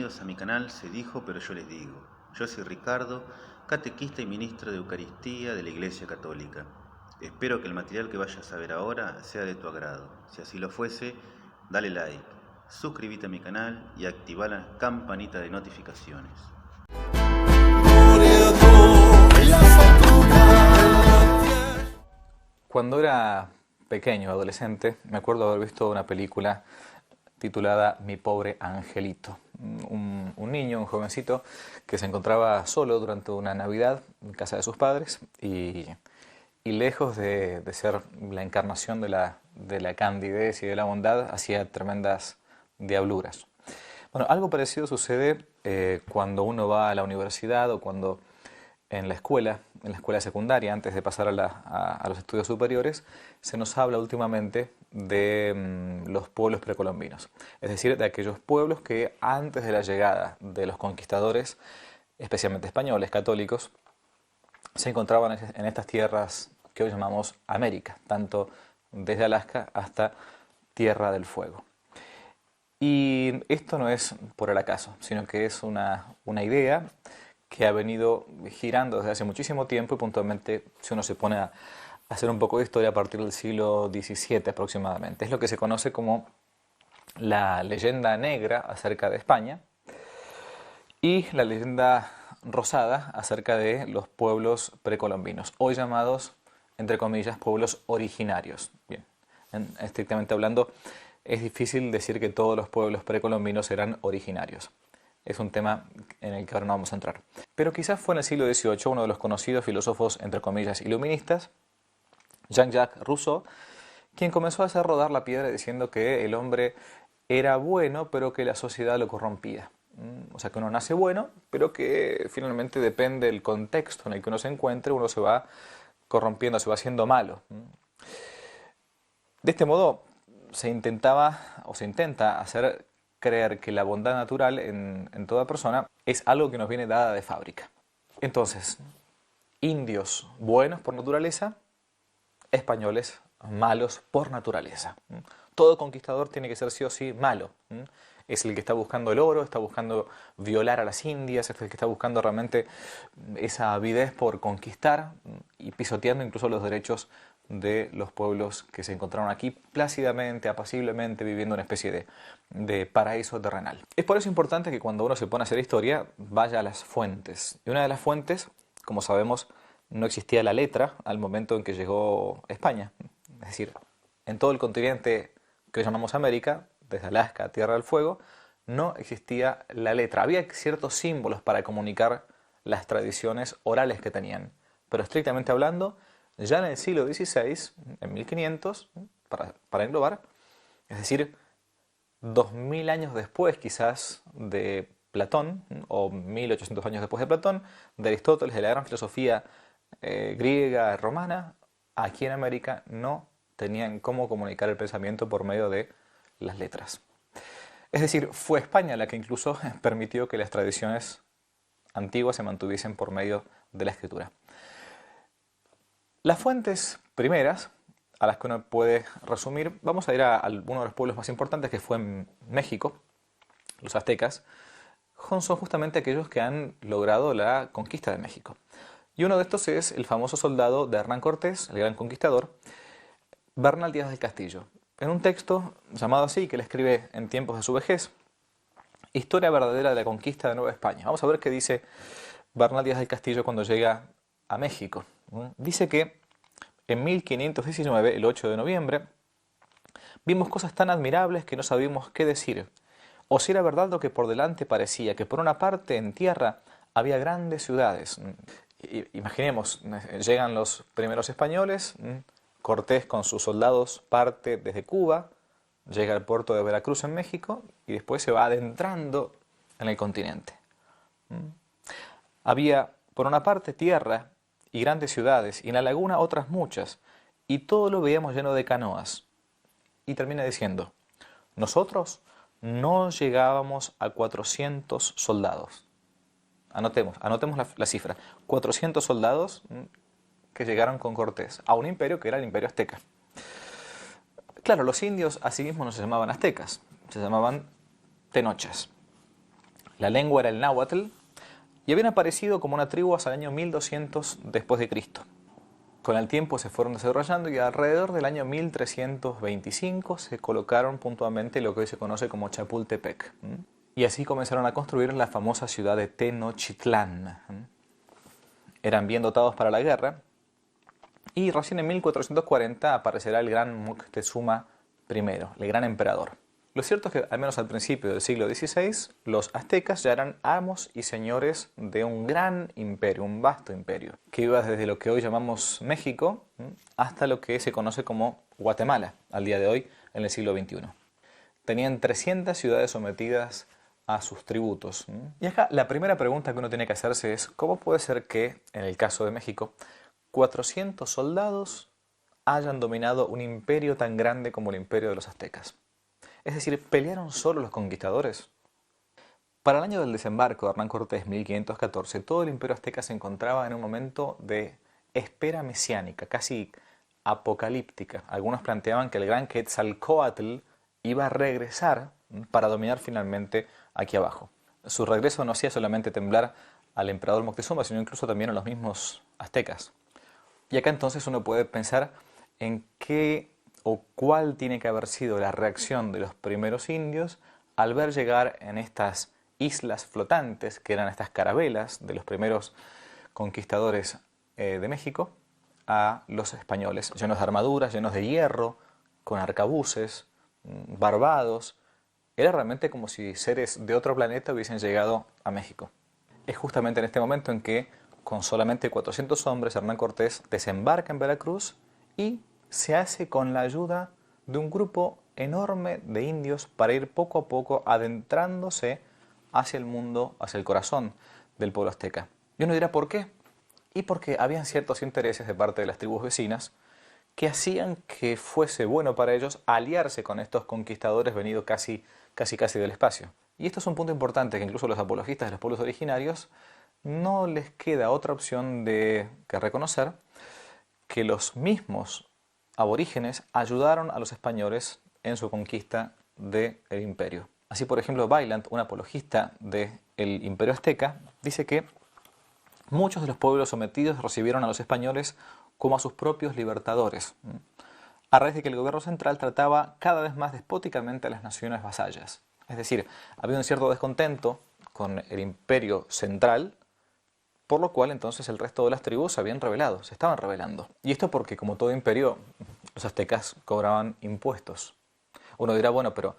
Bienvenidos a mi canal Se Dijo Pero Yo Les Digo. Yo soy Ricardo, catequista y ministro de Eucaristía de la Iglesia Católica. Espero que el material que vayas a ver ahora sea de tu agrado. Si así lo fuese, dale like, suscríbete a mi canal y activa la campanita de notificaciones. Cuando era pequeño, adolescente, me acuerdo haber visto una película titulada Mi pobre angelito. Un niño, un jovencito, que se encontraba solo durante una Navidad en casa de sus padres y lejos de ser la encarnación de la candidez y de la bondad, hacía tremendas diabluras. Bueno, algo parecido sucede cuando uno va a la universidad o cuando en la escuela secundaria, antes de pasar a los estudios superiores, se nos habla últimamente de los pueblos precolombinos, es decir, de aquellos pueblos que antes de la llegada de los conquistadores, especialmente españoles, católicos, se encontraban en estas tierras que hoy llamamos América, tanto desde Alaska hasta Tierra del Fuego. Y esto no es por el acaso, sino que es una idea que ha venido girando desde hace muchísimo tiempo y puntualmente, si uno se pone a hacer un poco de historia a partir del siglo XVII aproximadamente. Es lo que se conoce como la leyenda negra acerca de España y la leyenda rosada acerca de los pueblos precolombinos, hoy llamados, entre comillas, pueblos originarios. Bien, estrictamente hablando, es difícil decir que todos los pueblos precolombinos eran originarios. Es un tema en el que ahora no vamos a entrar. Pero quizás fue en el siglo XVIII uno de los conocidos filósofos, entre comillas, iluministas, Jean-Jacques Rousseau, quien comenzó a hacer rodar la piedra diciendo que el hombre era bueno, pero que la sociedad lo corrompía. O sea, que uno nace bueno, pero que finalmente depende del contexto en el que uno se encuentre, uno se va corrompiendo, se va haciendo malo. De este modo, se intenta hacer creer que la bondad natural en toda persona es algo que nos viene dada de fábrica. Entonces, indios buenos por naturaleza, españoles malos por naturaleza. Todo conquistador tiene que ser sí o sí malo. Es el que está buscando el oro, está buscando violar a las indias, es el que está buscando realmente esa avidez por conquistar y pisoteando incluso los derechos de los pueblos que se encontraron aquí plácidamente, apaciblemente, viviendo una especie de paraíso terrenal. Es por eso importante que cuando uno se pone a hacer historia, vaya a las fuentes. Y una de las fuentes, como sabemos, no existía la letra al momento en que llegó España. Es decir, en todo el continente que llamamos América, desde Alaska a Tierra del Fuego, no existía la letra. Había ciertos símbolos para comunicar las tradiciones orales que tenían, pero estrictamente hablando, ya en el siglo XVI, en 1500, para englobar, es decir, 2000 años después quizás de Platón, o 1800 años después de Platón, de Aristóteles, de la gran filosofía griega, romana, aquí en América no tenían cómo comunicar el pensamiento por medio de las letras. Es decir, fue España la que incluso permitió que las tradiciones antiguas se mantuviesen por medio de la escritura. Las fuentes primeras, a las que uno puede resumir, vamos a ir a uno de los pueblos más importantes, que fue en México, los aztecas. Son justamente aquellos que han logrado la conquista de México. Y uno de estos es el famoso soldado de Hernán Cortés, el gran conquistador, Bernal Díaz del Castillo. En un texto llamado así, que él escribe en tiempos de su vejez, Historia verdadera de la conquista de Nueva España. Vamos a ver qué dice Bernal Díaz del Castillo cuando llega a México. Dice que en 1519, el 8 de noviembre, vimos cosas tan admirables que no sabíamos qué decir. O si era verdad lo que por delante parecía, que por una parte en tierra había grandes ciudades. Imaginemos, llegan los primeros españoles, Cortés con sus soldados parte desde Cuba, llega al puerto de Veracruz en México y después se va adentrando en el continente. Había por una parte tierra y grandes ciudades, y en la laguna otras muchas, y todo lo veíamos lleno de canoas. Y termina diciendo, nosotros no llegábamos a 400 soldados. Anotemos la cifra, 400 soldados que llegaron con Cortés a un imperio que era el imperio azteca. Claro, los indios a sí mismos no se llamaban aztecas, se llamaban tenochas. La lengua era el náhuatl y habían aparecido como una tribu hasta el año 1200 después de Cristo. Con el tiempo se fueron desarrollando y alrededor del año 1325 se colocaron puntualmente lo que hoy se conoce como Chapultepec. Y así comenzaron a construir la famosa ciudad de Tenochtitlán. Eran bien dotados para la guerra y recién en 1440 aparecerá el gran Moctezuma I, el gran emperador. Lo cierto es que, al menos al principio del siglo XVI, los aztecas ya eran amos y señores de un gran imperio, un vasto imperio, que iba desde lo que hoy llamamos México hasta lo que se conoce como Guatemala, al día de hoy, en el siglo XXI. Tenían 300 ciudades sometidas a sus tributos. Y acá la primera pregunta que uno tiene que hacerse es, ¿cómo puede ser que, en el caso de México, 400 soldados hayan dominado un imperio tan grande como el imperio de los aztecas? Es decir, ¿pelearon solo los conquistadores? Para el año del desembarco de Hernán Cortés, 1514, todo el imperio azteca se encontraba en un momento de espera mesiánica, casi apocalíptica. Algunos planteaban que el gran Quetzalcóatl iba a regresar para dominar finalmente aquí abajo. Su regreso no hacía solamente temblar al emperador Moctezuma, sino incluso también a los mismos aztecas. Y acá entonces uno puede pensar en qué o cuál tiene que haber sido la reacción de los primeros indios al ver llegar en estas islas flotantes, que eran estas carabelas de los primeros conquistadores de México, a los españoles, llenos de armaduras, llenos de hierro, con arcabuces, barbados. Era realmente como si seres de otro planeta hubiesen llegado a México. Es justamente en este momento en que, con solamente 400 hombres, Hernán Cortés desembarca en Veracruz y se hace con la ayuda de un grupo enorme de indios para ir poco a poco adentrándose hacia el mundo, hacia el corazón del pueblo azteca. Y uno dirá, ¿por qué? Y porque habían ciertos intereses de parte de las tribus vecinas que hacían que fuese bueno para ellos aliarse con estos conquistadores venidos casi del espacio. Y esto es un punto importante que incluso los apologistas de los pueblos originarios no les queda otra opción que reconocer que los mismos aborígenes ayudaron a los españoles en su conquista del imperio. Así, por ejemplo, Vaillant, un apologista del imperio azteca, dice que muchos de los pueblos sometidos recibieron a los españoles como a sus propios libertadores, a raíz de que el gobierno central trataba cada vez más despóticamente a las naciones vasallas. Es decir, había un cierto descontento con el imperio central, por lo cual entonces el resto de las tribus se habían rebelado, se estaban rebelando. Y esto porque, como todo imperio, los aztecas cobraban impuestos. Uno dirá, bueno, pero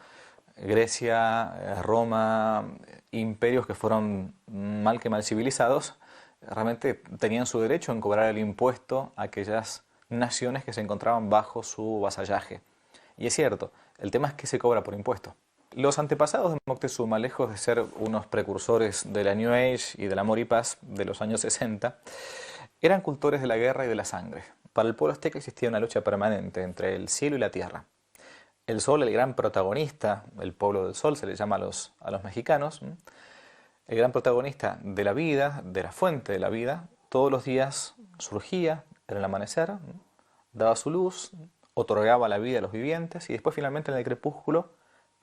Grecia, Roma, imperios que fueron mal que mal civilizados, realmente tenían su derecho en cobrar el impuesto a aquellas naciones que se encontraban bajo su vasallaje. Y es cierto, el tema es que se cobra por impuesto. Los antepasados de Moctezuma, lejos de ser unos precursores de la New Age y del amor y paz de los años 60, eran cultores de la guerra y de la sangre. Para el pueblo azteca existía una lucha permanente entre el cielo y la tierra. El sol, el gran protagonista, el pueblo del sol se le llama a los mexicanos, el gran protagonista de la vida, de la fuente de la vida, todos los días surgía en el amanecer, daba su luz, otorgaba la vida a los vivientes y después finalmente en el crepúsculo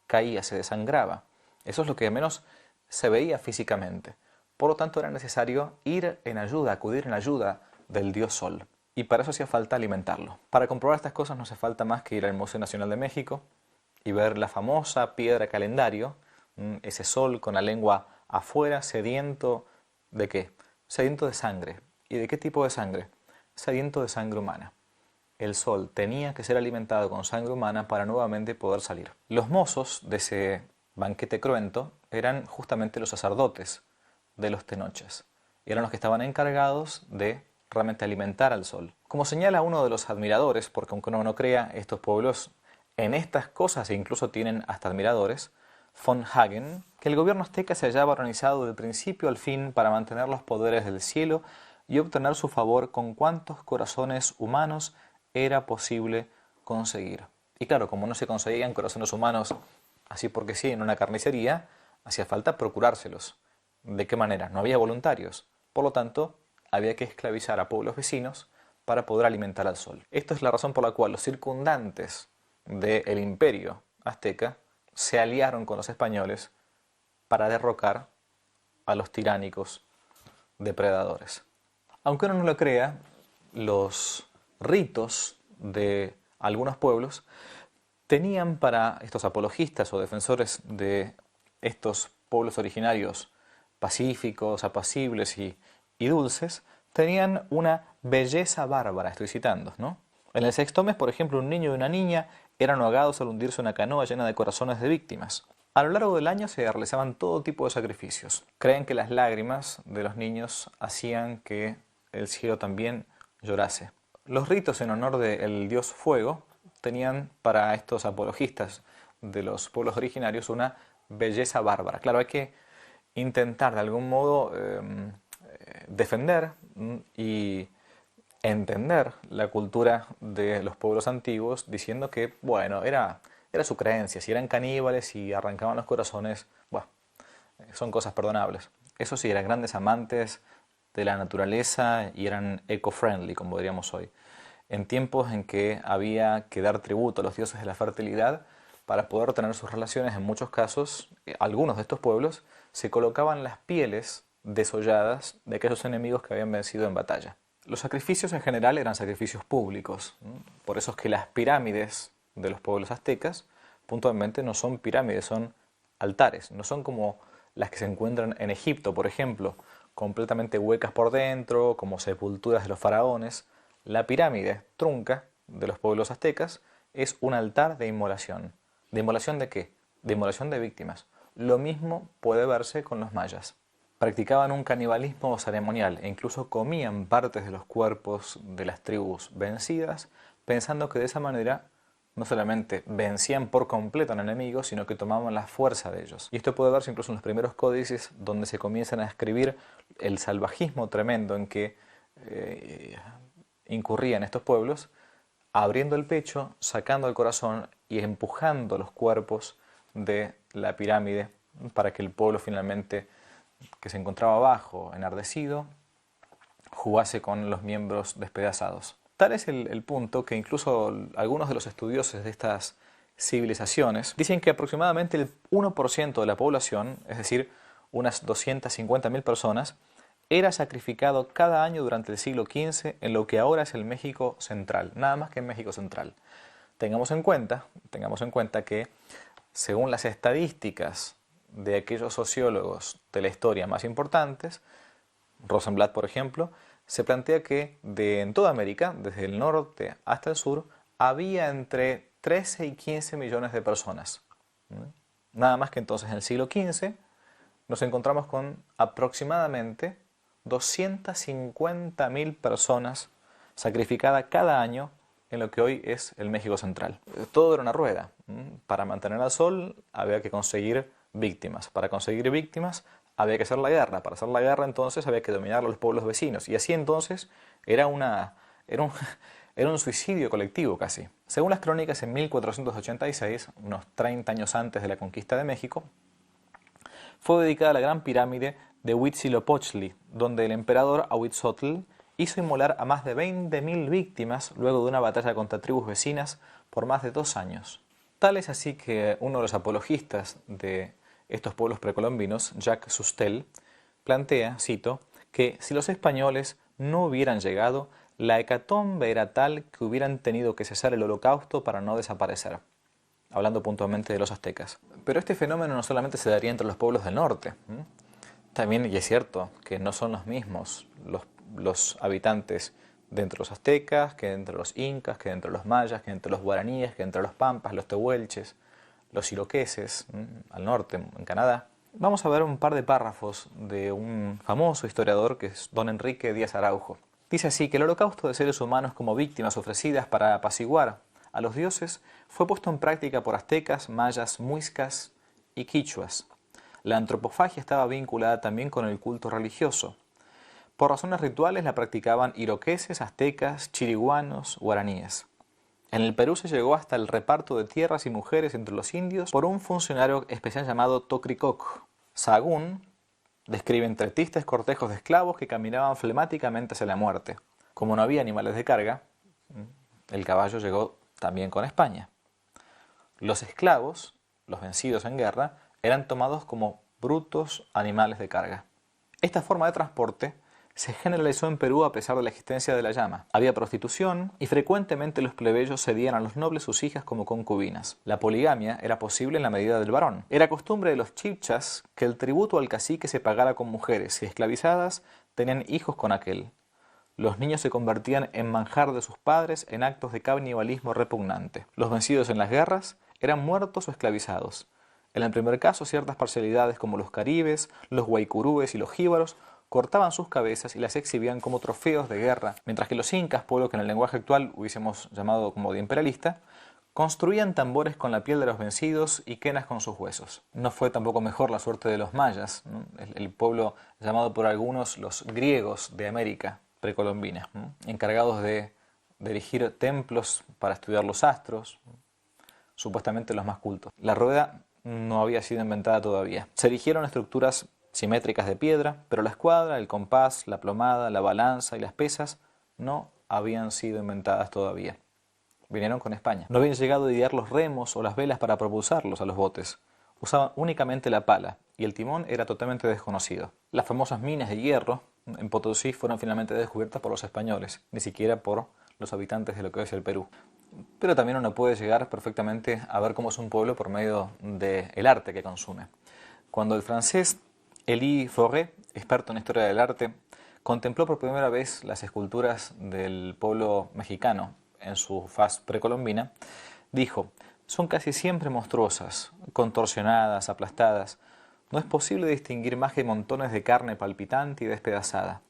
caía, se desangraba. Eso es lo que al menos se veía físicamente. Por lo tanto era necesario ir en ayuda, acudir en ayuda del dios Sol. Y para eso hacía falta alimentarlo. Para comprobar estas cosas no hace falta más que ir al Museo Nacional de México y ver la famosa piedra calendario, ese sol con la lengua afuera, sediento ¿de qué? Sediento de sangre. ¿Y de qué tipo de sangre? Sediento de sangre humana. El sol tenía que ser alimentado con sangre humana para nuevamente poder salir. Los mozos de ese banquete cruento eran justamente los sacerdotes de los Tenoches. Eran los que estaban encargados de realmente alimentar al sol. Como señala uno de los admiradores, porque aunque uno no crea, estos pueblos en estas cosas incluso tienen hasta admiradores, von Hagen, que el gobierno azteca se hallaba organizado del principio al fin para mantener los poderes del cielo y obtener su favor con cuantos corazones humanos era posible conseguir. Y claro, como no se conseguían corazones humanos así porque sí en una carnicería, hacía falta procurárselos. ¿De qué manera? No había voluntarios. Por lo tanto, había que esclavizar a pueblos vecinos para poder alimentar al sol. Esta es la razón por la cual los circundantes del imperio azteca se aliaron con los españoles para derrocar a los tiránicos depredadores. Aunque uno no lo crea, los ritos de algunos pueblos tenían para estos apologistas o defensores de estos pueblos originarios pacíficos, apacibles y dulces, tenían una belleza bárbara, estoy citando, ¿no? En el sexto mes, por ejemplo, un niño y una niña eran ahogados al hundirse en una canoa llena de corazones de víctimas. A lo largo del año se realizaban todo tipo de sacrificios. Creen que las lágrimas de los niños hacían que el cielo también llorase. Los ritos en honor del dios fuego tenían para estos apologistas de los pueblos originarios una belleza bárbara. Claro, hay que intentar de algún modo defender y entender la cultura de los pueblos antiguos diciendo que, bueno, era su creencia. Si eran caníbales, si arrancaban los corazones, bueno, son cosas perdonables. Eso sí, eran grandes amantes de la naturaleza y eran eco-friendly, como diríamos hoy. En tiempos en que había que dar tributo a los dioses de la fertilidad para poder tener sus relaciones, en muchos casos, algunos de estos pueblos se colocaban las pieles desolladas de aquellos enemigos que habían vencido en batalla. Los sacrificios en general eran sacrificios públicos, ¿no? Por eso es que las pirámides de los pueblos aztecas puntualmente no son pirámides, son altares, no son como las que se encuentran en Egipto, por ejemplo, completamente huecas por dentro, como sepulturas de los faraones. La pirámide trunca de los pueblos aztecas es un altar de inmolación. ¿De inmolación de qué? De inmolación de víctimas. Lo mismo puede verse con los mayas. Practicaban un canibalismo ceremonial e incluso comían partes de los cuerpos de las tribus vencidas, pensando que de esa manera no solamente vencían por completo al enemigo, sino que tomaban la fuerza de ellos. Y esto puede verse incluso en los primeros códices donde se comienzan a escribir el salvajismo tremendo en que incurrían estos pueblos, abriendo el pecho, sacando el corazón y empujando los cuerpos de la pirámide para que el pueblo finalmente, que se encontraba abajo, enardecido, jugase con los miembros despedazados. Tal es el punto que incluso algunos de los estudiosos de estas civilizaciones dicen que aproximadamente el 1% de la población, es decir, unas 250.000 personas, era sacrificado cada año durante el siglo XV en lo que ahora es el México central, nada más que en México central. Tengamos en cuenta que, según las estadísticas de aquellos sociólogos de la historia más importantes, Rosenblatt, por ejemplo, se plantea que en toda América, desde el norte hasta el sur, había entre 13 y 15 millones de personas. Nada más que entonces en el siglo XV nos encontramos con aproximadamente 250.000 personas sacrificadas cada año en lo que hoy es el México central. Todo era una rueda. Para mantener al sol había que conseguir víctimas. Para conseguir víctimas había que hacer la guerra. Para hacer la guerra entonces había que dominar a los pueblos vecinos. Y así entonces era un suicidio colectivo casi. Según las crónicas, en 1486, unos 30 años antes de la conquista de México, fue dedicada la gran pirámide de Huitzilopochtli, donde el emperador Ahuitzotl hizo inmolar a más de 20.000 víctimas luego de una batalla contra tribus vecinas por más de 2 años. Tal es así que uno de los apologistas de estos pueblos precolombinos, Jacques Sustel, plantea, cito, que si los españoles no hubieran llegado, la hecatombe era tal que hubieran tenido que cesar el holocausto para no desaparecer, hablando puntualmente de los aztecas. Pero este fenómeno no solamente se daría entre los pueblos del norte. También, y es cierto, que no son los mismos los habitantes de entre los aztecas, que entre los incas, que entre los mayas, que entre los guaraníes, que entre los pampas, los tehuelches, los iroqueses, al norte, en Canadá. Vamos a ver un par de párrafos de un famoso historiador que es don Enrique Díaz Araujo. Dice así que el holocausto de seres humanos como víctimas ofrecidas para apaciguar a los dioses fue puesto en práctica por aztecas, mayas, muiscas y quichuas. La antropofagia estaba vinculada también con el culto religioso. Por razones rituales la practicaban iroqueses, aztecas, chiriguanos, guaraníes. En el Perú se llegó hasta el reparto de tierras y mujeres entre los indios por un funcionario especial llamado Tocricoc. Sahagún describe entre tristes cortejos de esclavos que caminaban flemáticamente hacia la muerte. Como no había animales de carga, el caballo llegó también con España. Los esclavos, los vencidos en guerra, eran tomados como brutos animales de carga. Esta forma de transporte se generalizó en Perú a pesar de la existencia de la llama. Había prostitución y frecuentemente los plebeyos cedían a los nobles sus hijas como concubinas. La poligamia era posible en la medida del varón. Era costumbre de los chibchas que el tributo al cacique se pagara con mujeres y esclavizadas tenían hijos con aquel. Los niños se convertían en manjar de sus padres en actos de canibalismo repugnante. Los vencidos en las guerras eran muertos o esclavizados. En el primer caso, ciertas parcialidades como los caribes, los guaycurúes y los jíbaros cortaban sus cabezas y las exhibían como trofeos de guerra, mientras que los incas, pueblo que en el lenguaje actual hubiésemos llamado como de imperialista, construían tambores con la piel de los vencidos y quenas con sus huesos. No fue tampoco mejor la suerte de los mayas, ¿no? El pueblo llamado por algunos los griegos de América precolombina, ¿no? Encargados de erigir templos para estudiar los astros, supuestamente los más cultos. La rueda no había sido inventada todavía. Se erigieron estructuras simétricas de piedra, pero la escuadra, el compás, la plomada, la balanza y las pesas no habían sido inventadas todavía. Vinieron con España. No habían llegado a idear los remos o las velas para propulsarlos a los botes. Usaban únicamente la pala y el timón era totalmente desconocido. Las famosas minas de hierro en Potosí fueron finalmente descubiertas por los españoles, ni siquiera por los habitantes de lo que es el Perú. Pero también uno puede llegar perfectamente a ver cómo es un pueblo por medio del arte que consume. Cuando el francés Élie Fauré, experto en historia del arte, contempló por primera vez las esculturas del pueblo mexicano en su faz precolombina, dijo: son casi siempre monstruosas, contorsionadas, aplastadas. No es posible distinguir más que montones de carne palpitante y despedazada,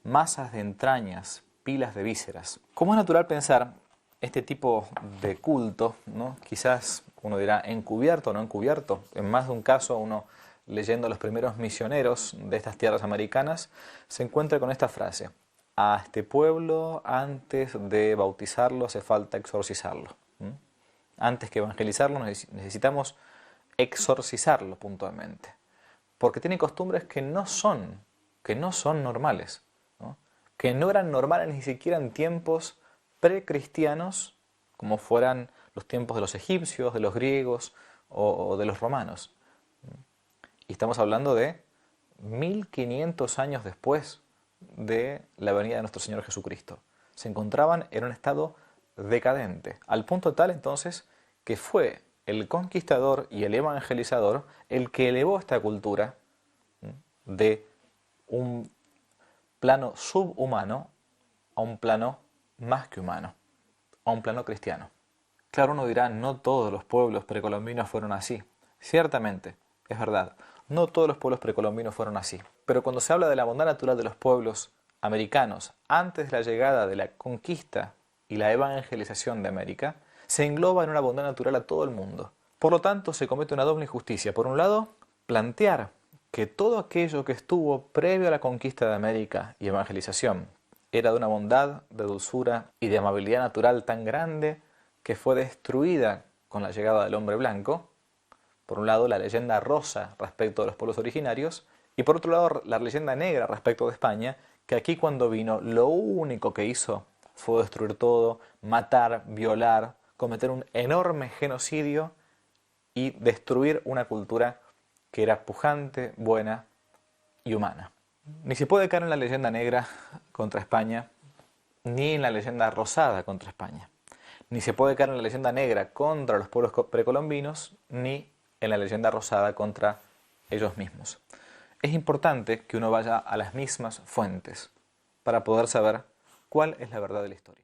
masas de entrañas, pilas de vísceras. Como es natural pensar, este tipo de culto, ¿no? Quizás uno dirá encubierto o no encubierto. En más de un caso, uno leyendo a los primeros misioneros de estas tierras americanas, se encuentra con esta frase: a este pueblo antes de bautizarlo hace falta exorcizarlo. Antes que evangelizarlo necesitamos exorcizarlo puntualmente, porque tiene costumbres que no son normales, ¿no? Que no eran normales ni siquiera en tiempos precristianos, como fueran los tiempos de los egipcios, de los griegos o de los romanos. Y estamos hablando de 1500 años después de la venida de nuestro Señor Jesucristo. Se encontraban en un estado decadente, al punto tal entonces que fue el conquistador y el evangelizador el que elevó esta cultura de un plano subhumano a un plano más que humano, a un plano cristiano. Claro, uno dirá, no todos los pueblos precolombinos fueron así. Ciertamente, es verdad, no todos los pueblos precolombinos fueron así. Pero cuando se habla de la bondad natural de los pueblos americanos antes de la llegada de la conquista y la evangelización de América, se engloba en una bondad natural a todo el mundo. Por lo tanto, se comete una doble injusticia. Por un lado, plantear que todo aquello que estuvo previo a la conquista de América y evangelización era de una bondad, de dulzura y de amabilidad natural tan grande que fue destruida con la llegada del hombre blanco. Por un lado, la leyenda rosa respecto de los pueblos originarios, y por otro lado, la leyenda negra respecto de España, que aquí cuando vino lo único que hizo fue destruir todo, matar, violar, cometer un enorme genocidio y destruir una cultura que era pujante, buena y humana. Ni se puede caer en la leyenda negra contra España, ni en la leyenda rosada contra España. Ni se puede caer en la leyenda negra contra los pueblos precolombinos, ni en la leyenda rosada contra ellos mismos. Es importante que uno vaya a las mismas fuentes para poder saber cuál es la verdad de la historia.